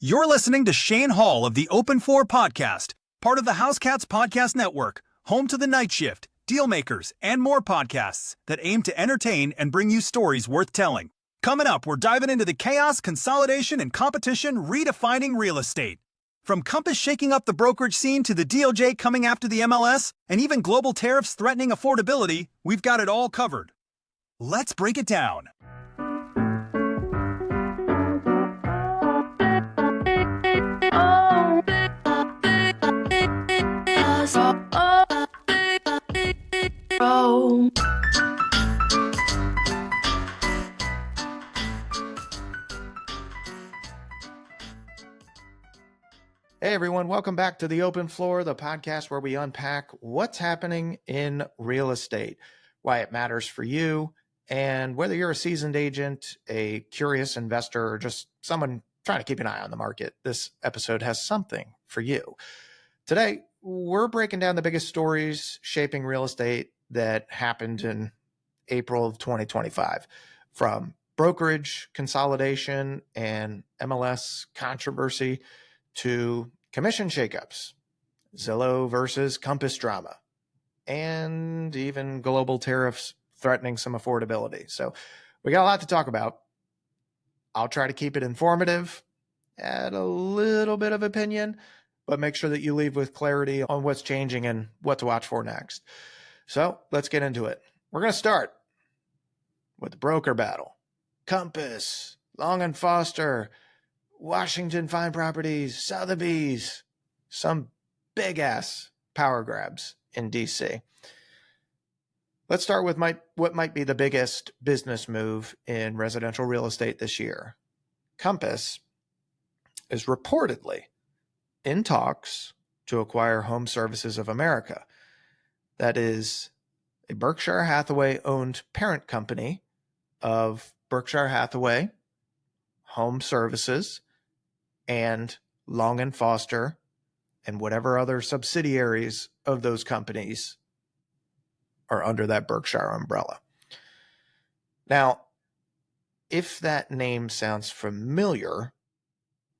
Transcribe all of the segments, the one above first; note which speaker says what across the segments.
Speaker 1: You're listening to Shane Hall of the Open Floor Podcast, part of the Housecats Podcast Network, home to The Night Shift, Dealmakers, and more podcasts that aim to entertain and bring you stories worth telling. Coming up, we're diving into the chaos, consolidation, and competition redefining real estate. From Compass shaking up the brokerage scene to the DOJ coming after the MLS, and even global tariffs threatening affordability, we've got it all covered. Let's break it down.
Speaker 2: Hey everyone, welcome back to the Open Floor, the podcast where we unpack what's happening in real estate, why it matters for you, and whether you're a seasoned agent, a curious investor, or just someone trying to keep an eye on the market, this episode has something for you. Today, we're breaking down the biggest stories shaping real estate that happened in April of 2025, from brokerage consolidation and MLS controversy to commission shakeups, Zillow versus Compass drama, and even global tariffs threatening some affordability. So we got a lot to talk about. I'll try to keep it informative, add a little bit of opinion, but make sure that you leave with clarity on what's changing and what to watch for next. So let's get into it. We're going to start with the broker battle. Compass, Long & Foster, Washington Fine Properties, Sotheby's, some big-ass power grabs in D.C. Let's start with what might be the biggest business move in residential real estate this year. Compass is reportedly in talks to acquire HomeServices of America. That is a Berkshire Hathaway-owned parent company of Berkshire Hathaway, HomeServices, and Long & Foster, and whatever other subsidiaries of those companies are under that Berkshire umbrella. Now, if that name sounds familiar,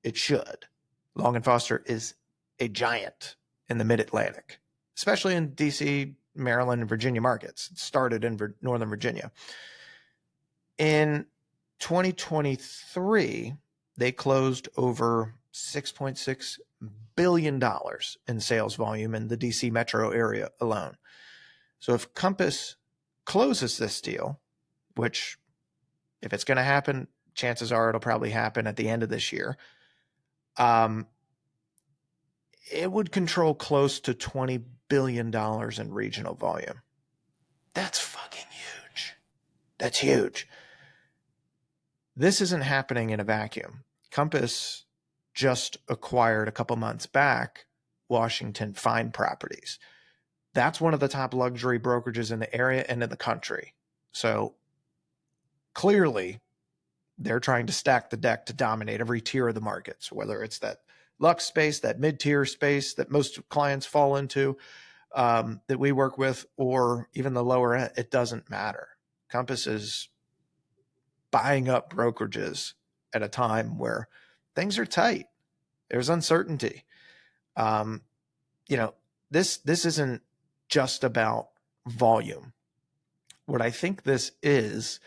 Speaker 2: it should. Long & Foster is a giant in the Mid-Atlantic, especially in D.C., Maryland, and Virginia markets. It started in Northern Virginia. In 2023, they closed over $6.6 billion in sales volume in the DC metro area alone. So if Compass closes this deal, which if it's going to happen, chances are it'll probably happen at the end of this year, it would control close to $20 billion in regional volume. That's fucking huge. That's huge. This isn't happening in a vacuum. Compass just acquired a couple months back Washington Fine Properties. That's one of the top luxury brokerages in the area and in the country. So clearly, they're trying to stack the deck to dominate every tier of the market. So whether it's that luxe space, that mid-tier space that most clients fall into, that we work with, or even the lower end, it doesn't matter. Compass is buying up brokerages at a time where things are tight. There's uncertainty. This isn't just about volume. What I think this is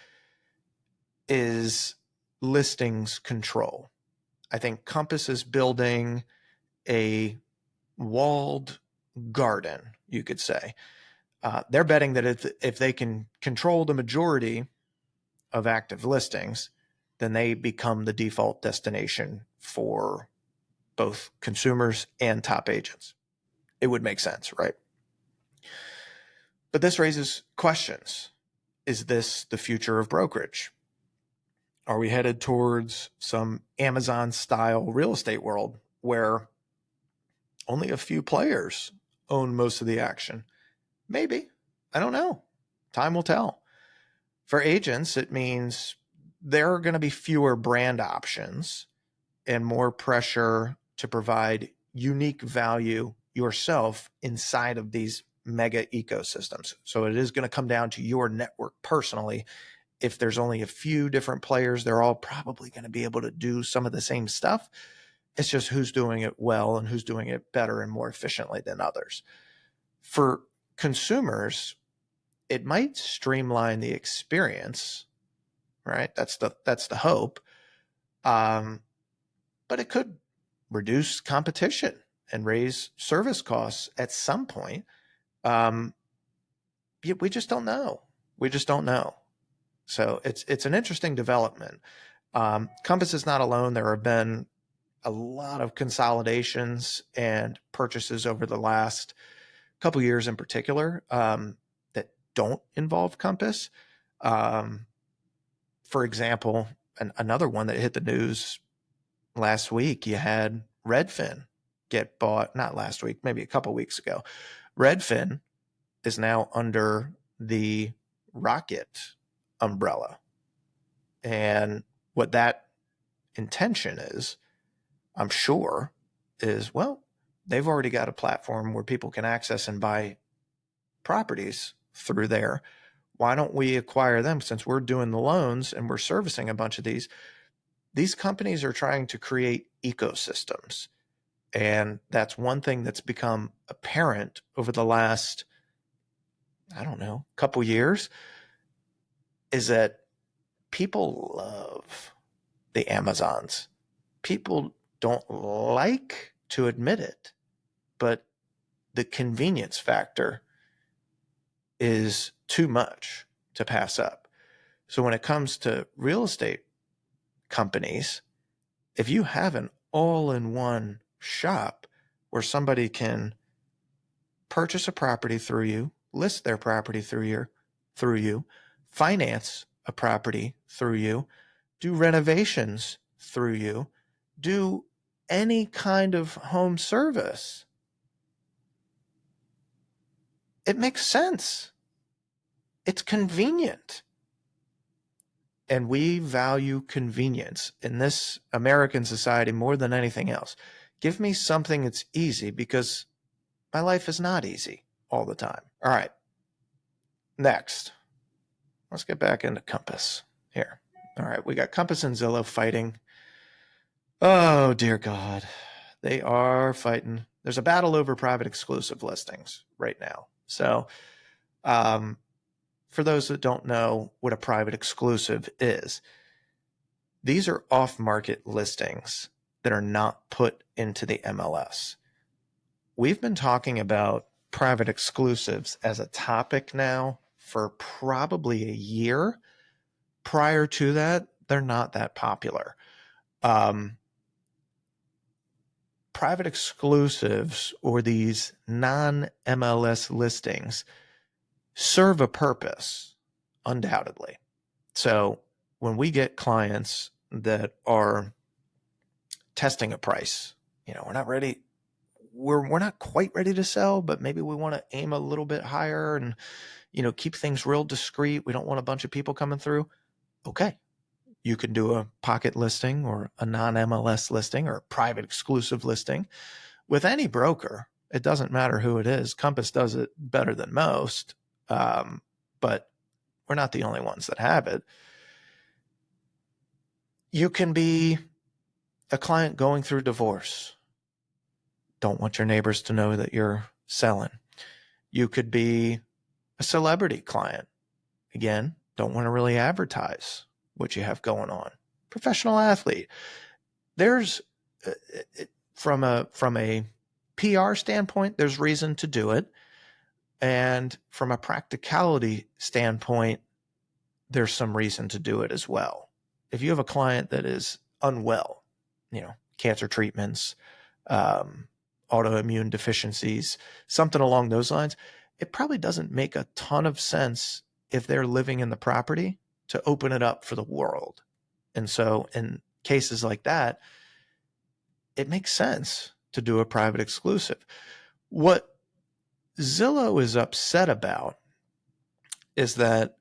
Speaker 2: listings control. I think Compass is building a walled garden, you could say. They're betting that if they can control the majority of active listings, then they become the default destination for both consumers and top agents. It would make sense, right? But this raises questions. Is this the future of brokerage? Are we headed towards some Amazon-style real estate world where only a few players own most of the action? Maybe. I don't know. Time will tell. For agents, it means there are going to be fewer brand options and more pressure to provide unique value yourself inside of these mega ecosystems. So it is going to come down to your network personally. If there's only a few different players, they're all probably going to be able to do some of the same stuff. It's just who's doing it well and who's doing it better and more efficiently than others. For consumers, it might streamline the experience, right? That's the hope. But it could reduce competition and raise service costs at some point. We just don't know. We just don't know. So it's an interesting development. Compass is not alone. There have been a lot of consolidations and purchases over the last couple years in particular that don't involve Compass. For example, another one that hit the news last week, you had Redfin get bought, not last week, maybe a couple weeks ago. Redfin is now under the Rocket umbrella. And what that intention is, I'm sure, is, well, they've already got a platform where people can access and buy properties through there. Why don't we acquire them since we're doing the loans and we're servicing a bunch of these? These companies are trying to create ecosystems. And that's one thing that's become apparent over the last, I don't know, couple years, is that people love the Amazons. People don't like to admit it, but the convenience factor is too much to pass up. So when it comes to real estate companies, if you have an all-in-one shop where somebody can purchase a property through you, list their property through you, finance a property through you, do renovations through you, do any kind of home service, it makes sense. It's convenient. And we value convenience in this American society more than anything else. Give me something that's easy, because my life is not easy all the time. All right. Next, let's get back into Compass here. All right. We got Compass and Zillow fighting. Oh, dear God. They are fighting. There's a battle over private exclusive listings right now. So, for those that don't know what a private exclusive is, these are off-market listings that are not put into the MLS. We've been talking about private exclusives as a topic now for probably a year. Prior to that, they're not that popular. Private exclusives, or these non-MLS listings, serve a purpose, undoubtedly. So when we get clients that are testing a price, we're not ready, we're not quite ready to sell, but maybe we want to aim a little bit higher and, keep things real discreet. We don't want a bunch of people coming through. Okay. You can do a pocket listing or a non-MLS listing or a private exclusive listing with any broker. It doesn't matter who it is. Compass does it better than most. But we're not the only ones that have it. You can be a client going through divorce. Don't want your neighbors to know that you're selling. You could be a celebrity client. Again, don't want to really advertise what you have going on. Professional athlete. There's, from a PR standpoint, there's reason to do it. And from a practicality standpoint, there's some reason to do it as well. If you have a client that is unwell, cancer treatments, autoimmune deficiencies, something along those lines, it probably doesn't make a ton of sense if they're living in the property to open it up for the world. And so in cases like that, it makes sense to do a private exclusive. What Zillow is upset about is that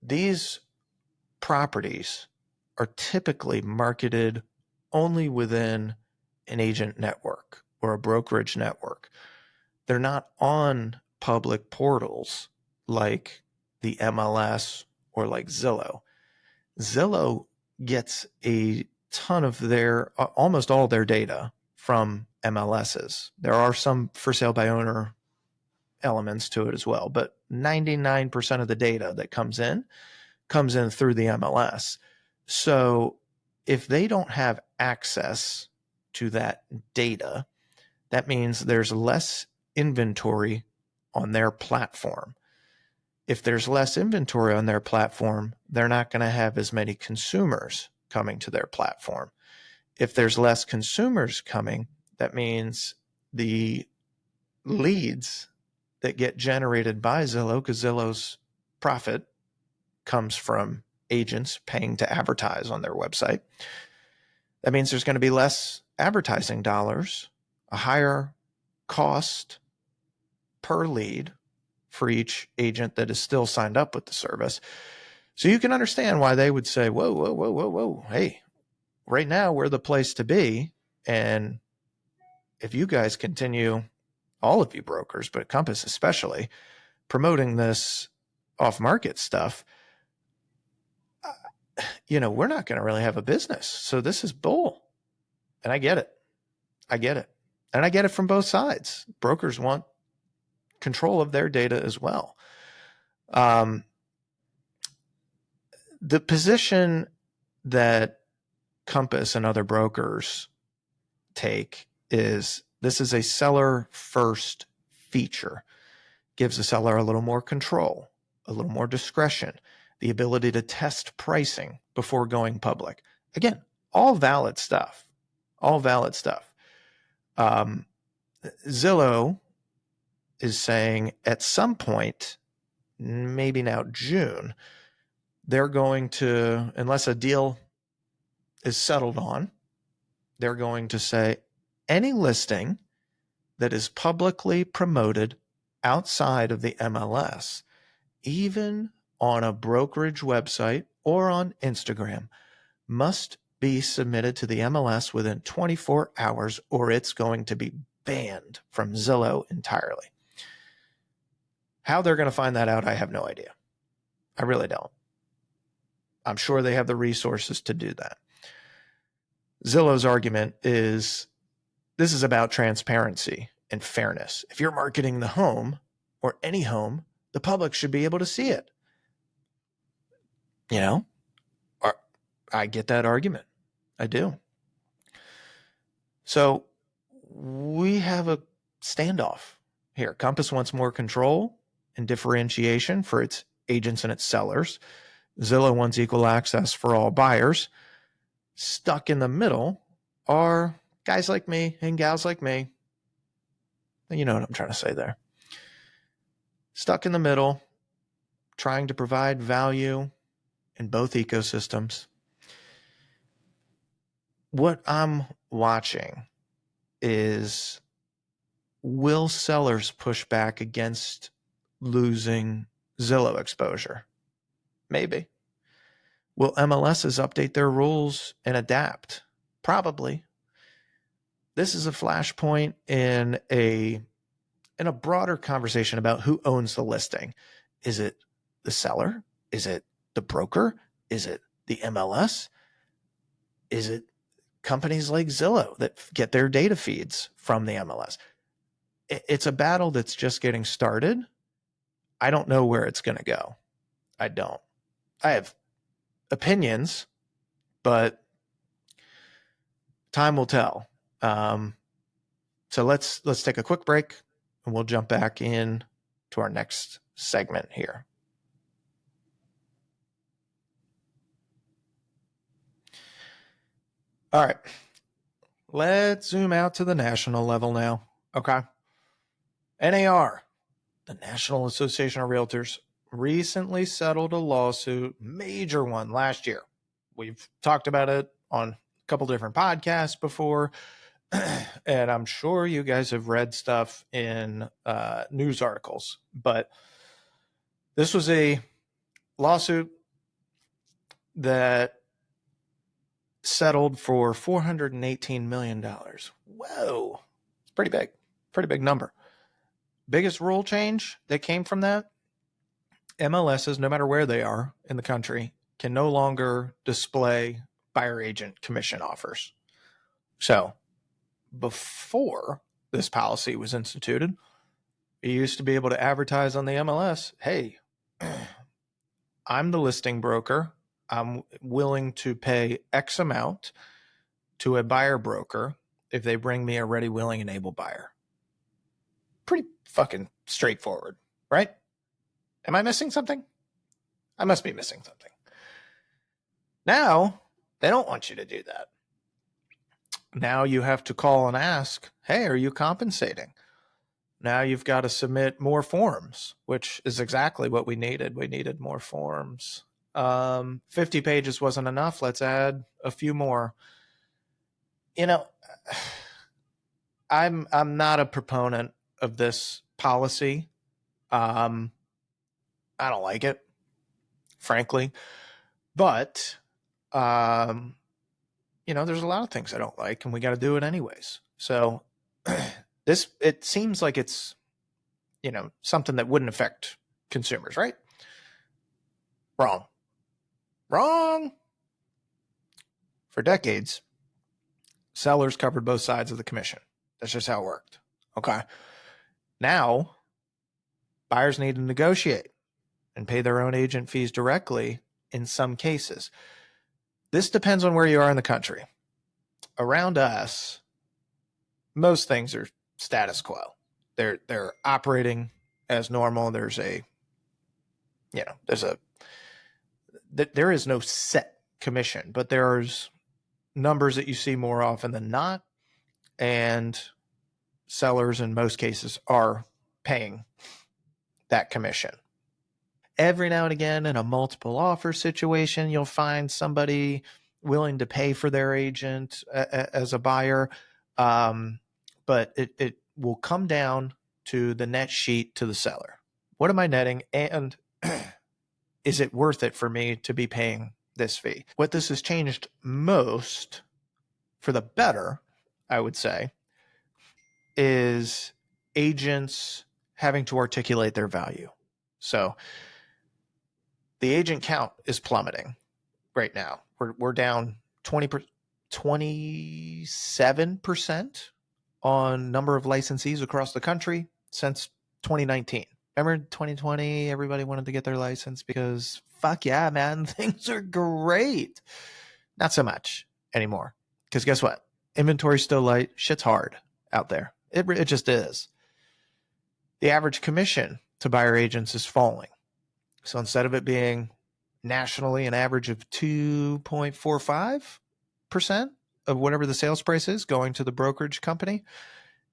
Speaker 2: these properties are typically marketed only within an agent network or a brokerage network. They're not on public portals like the MLS or like Zillow. Zillow gets a ton of almost all their data from MLSs. There are some for sale by owner elements to it as well, but 99% of the data that comes in through the MLS. So if they don't have access to that data, that means there's less inventory on their platform. If there's less inventory on their platform, they're not going to have as many consumers coming to their platform. If there's less consumers coming, that means the leads that get generated by Zillow, because Zillow's profit comes from agents paying to advertise on their website. That means there's going to be less advertising dollars, a higher cost per lead for each agent that is still signed up with the service. So you can understand why they would say, whoa. Hey, right now we're the place to be. And if you guys continue, all of you brokers, but Compass especially, promoting this off-market stuff, we're not going to really have a business. So this is bull. And I get it. And I get it from both sides. Brokers want control of their data as well. The position that Compass and other brokers take is this is a seller first feature. Gives the seller a little more control, a little more discretion, the ability to test pricing before going public. Again, all valid stuff. Zillow is saying at some point, maybe now June, they're going to, unless a deal is settled on, they're going to say any listing that is publicly promoted outside of the MLS, even on a brokerage website or on Instagram, must be submitted to the MLS within 24 hours or it's going to be banned from Zillow entirely. How they're going to find that out, I have no idea. I really don't. I'm sure they have the resources to do that. Zillow's argument is this is about transparency and fairness. If you're marketing the home or any home, the public should be able to see it. I get that argument. I do. So we have a standoff here. Compass wants more control and differentiation for its agents and its sellers. Zillow wants equal access for all buyers. Stuck in the middle are guys like me and gals like me. You know what I'm trying to say there. Stuck in the middle, trying to provide value in both ecosystems. What I'm watching is, will sellers push back against losing Zillow exposure? Maybe. Will MLSs update their rules and adapt? Probably. This is a flashpoint in a broader conversation about who owns the listing. Is it the seller? Is it the broker? Is it the MLS? Is it companies like Zillow that get their data feeds from the MLS? It's a battle that's just getting started. I don't know where it's going to go. I don't. I have opinions, but time will tell. So let's take a quick break and we'll jump back in to our next segment here. All right. Let's zoom out to the national level now. Okay. NAR, the National Association of Realtors, recently settled a lawsuit, major one last year. We've talked about it on a couple different podcasts before, and I'm sure you guys have read stuff in news articles, but this was a lawsuit that settled for $418 million. Whoa, it's pretty big number. Biggest rule change that came from that: MLSs, no matter where they are in the country, can no longer display buyer agent commission offers. So before this policy was instituted, you used to be able to advertise on the MLS, hey, I'm the listing broker. I'm willing to pay X amount to a buyer broker if they bring me a ready, willing, and able buyer. Pretty fucking straightforward, right? Am I missing something? I must be missing something. Now, they don't want you to do that. Now you have to call and ask, hey, are you compensating? Now you've got to submit more forms, which is exactly what we needed. We needed more forms. 50 pages wasn't enough. Let's add a few more. You know, I'm not a proponent of this policy. I don't like it, frankly. But you know, there's a lot of things I don't like, and we got to do it anyways. So it seems like it's, you know, something that wouldn't affect consumers, right? Wrong. For decades, sellers covered both sides of the commission. That's just how it worked. Okay. Now, buyers need to negotiate and pay their own agent fees directly in some cases. This depends on where you are in the country. Around us, most things are status quo. They're operating as normal. There is no set commission, but there's numbers that you see more often than not, and sellers in most cases are paying that commission. Every now and again, in a multiple offer situation, you'll find somebody willing to pay for their agent as a buyer, but it will come down to the net sheet to the seller. What am I netting, and is it worth it for me to be paying this fee? What this has changed most for the better, I would say, is agents having to articulate their value. So the agent count is plummeting right now. We're down 27% on number of licensees across the country since 2019. Remember 2020, everybody wanted to get their license because fuck yeah, man, things are great. Not so much anymore. Because guess what? Inventory's still light. Shit's hard out there. It just is. The average commission to buyer agents is falling. So instead of it being nationally an average of 2.45% of whatever the sales price is going to the brokerage company,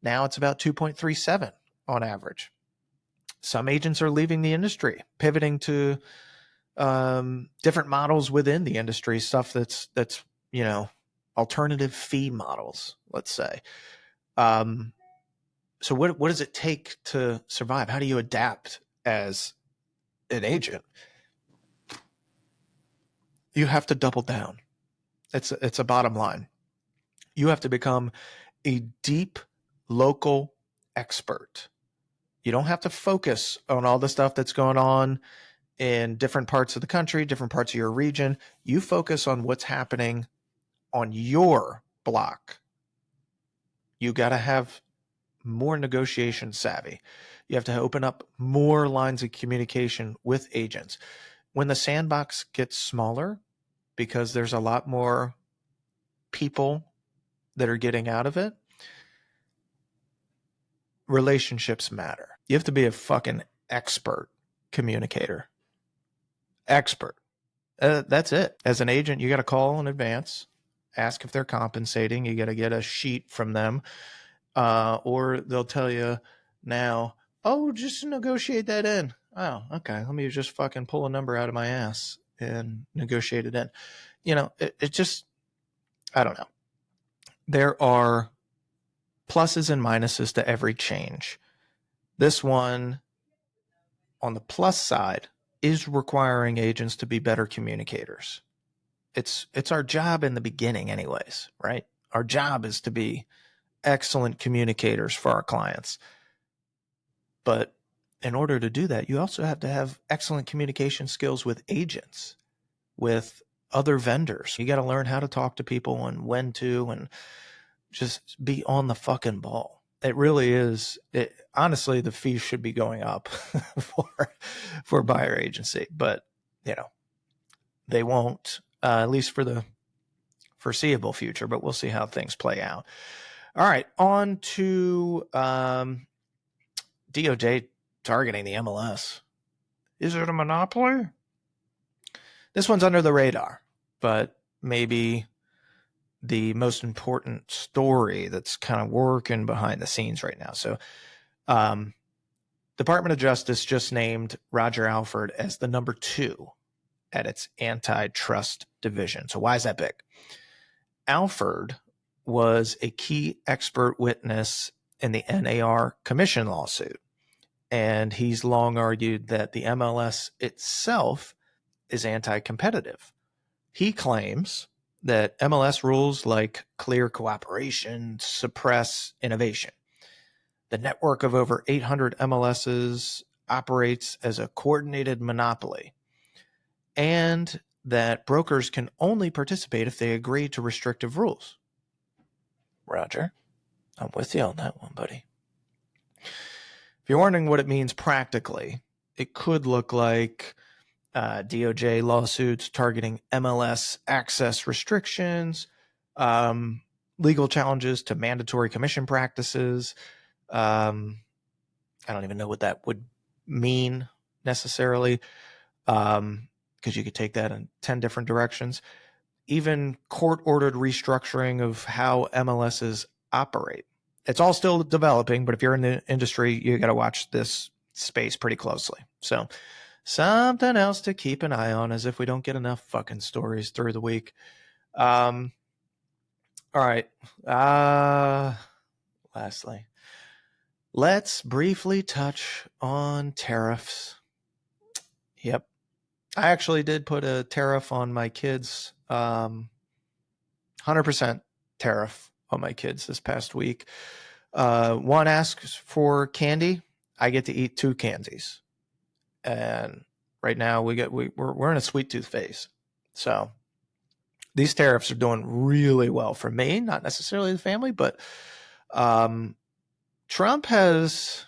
Speaker 2: now it's about 2.37 on average. Some agents are leaving the industry, pivoting to different models within the industry, stuff that's you know, alternative fee models, let's say. So what does it take to survive? How do you adapt as an agent? You have to double down. It's a bottom line. You have to become a deep local expert. You don't have to focus on all the stuff that's going on in different parts of the country, different parts of your region. You focus on what's happening on your block. You got to have more negotiation savvy. You have to open up more lines of communication with agents. When the sandbox gets smaller, because there's a lot more people that are getting out of it, relationships matter. You have to be a fucking expert communicator. Expert. That's it. As an agent, you got to call in advance, ask if they're compensating. You got to get a sheet from them, or they'll tell you now, oh, just negotiate that in. Oh, okay. Let me just fucking pull a number out of my ass and negotiate it in. You know, it just, I don't know. There are pluses and minuses to every change. This one, on the plus side, is requiring agents to be better communicators. It's our job in the beginning anyways, right? Our job is to be excellent communicators for our clients. But in order to do that, you also have to have excellent communication skills with agents, with other vendors. You got to learn how to talk to people and when to, and just be on the fucking ball. It really is. Honestly, the fees should be going up for buyer agency, but they won't, at least for the foreseeable future, but we'll see how things play out. All right, on to DOJ targeting the MLS. Is it a monopoly? This one's under the radar, but maybe the most important story that's kind of working behind the scenes right now. So, Department of Justice just named Roger Alford as the number 2 at its antitrust division. So why is that big? Alford was a key expert witness in the NAR commission lawsuit, and he's long argued that the MLS itself is anti-competitive. He claims that MLS rules like clear cooperation suppress innovation. The network of over 800 MLSs operates as a coordinated monopoly, and that brokers can only participate if they agree to restrictive rules. Roger, I'm with you on that one, buddy. If you're wondering what it means practically, it could look like DOJ lawsuits targeting MLS access restrictions, legal challenges to mandatory commission practices. I don't even know what that would mean necessarily, because you could take that in 10 different directions. Even court-ordered restructuring of how MLSs operate. It's all still developing, but if you're in the industry, you got to watch this space pretty closely. So something else to keep an eye on, as if we don't get enough fucking stories through the week. All right. Lastly, let's briefly touch on tariffs. Yep. I actually did put a tariff on my kids, 100% tariff on my kids this past week. One asks for candy. I get to eat 2 candies. And right now we're in a sweet tooth phase. So these tariffs are doing really well for me, not necessarily the family, but Trump has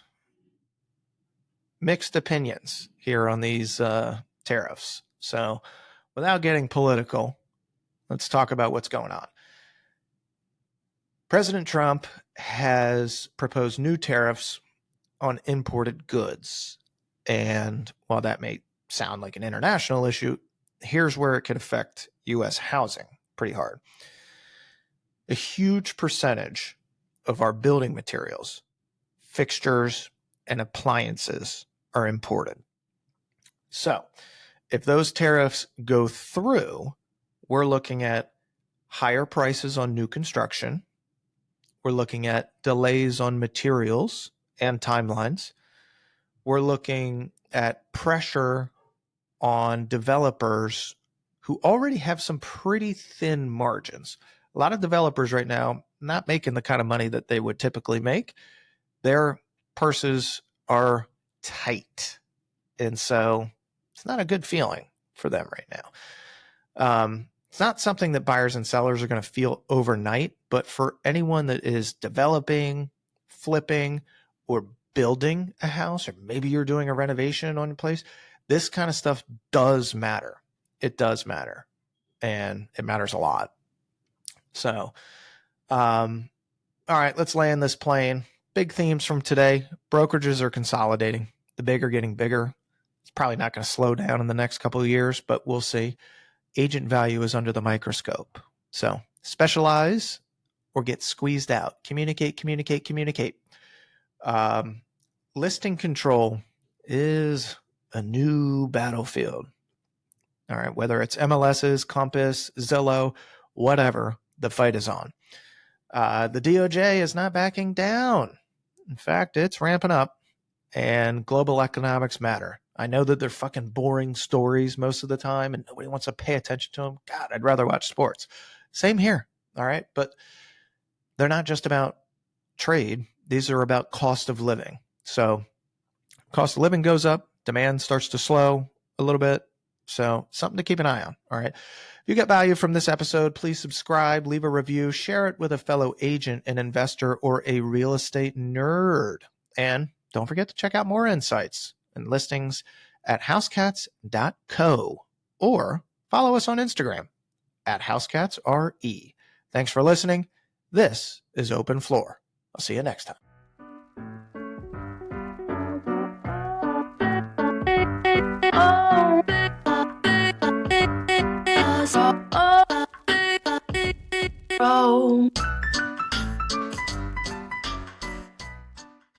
Speaker 2: mixed opinions here on these tariffs. So without getting political, let's talk about what's going on. President Trump has proposed new tariffs on imported goods. And while that may sound like an international issue, here's where it could affect U.S. housing pretty hard. A huge percentage of our building materials, fixtures, and appliances are imported. So if those tariffs go through, we're looking at higher prices on new construction. We're looking at delays on materials and timelines. We're looking at pressure on developers who already have some pretty thin margins. A lot of developers right now not making the kind of money that they would typically make. Their purses are tight. And so it's not a good feeling for them right now. It's not something that buyers and sellers are going to feel overnight, but for anyone that is developing, flipping, or building a house, or maybe you're doing a renovation on your place, this kind of stuff does matter. It does matter, and it matters a lot. So, all right, let's land this plane. Big themes from today. Brokerages are consolidating. The big are getting bigger. It's probably not going to slow down in the next couple of years, but we'll see. Agent value is under the microscope. So specialize or get squeezed out. Communicate. Listing control is a new battlefield. All right, whether it's MLSs, Compass, Zillow, whatever, the fight is on. The DOJ is not backing down. In fact, it's ramping up, and global economics matter. I know that they're fucking boring stories most of the time, and nobody wants to pay attention to them. God, I'd rather watch sports. Same here, all right? But they're not just about trade. These are about cost of living. So cost of living goes up, demand starts to slow a little bit, So something to keep an eye on. All right. If you get value from this episode, please subscribe, leave a review, share it with a fellow agent, an investor, or a real estate nerd. And don't forget to check out more insights and listings at housecats.co or follow us on Instagram at housecatsre. Thanks for listening. This is Open Floor. I'll see you next time.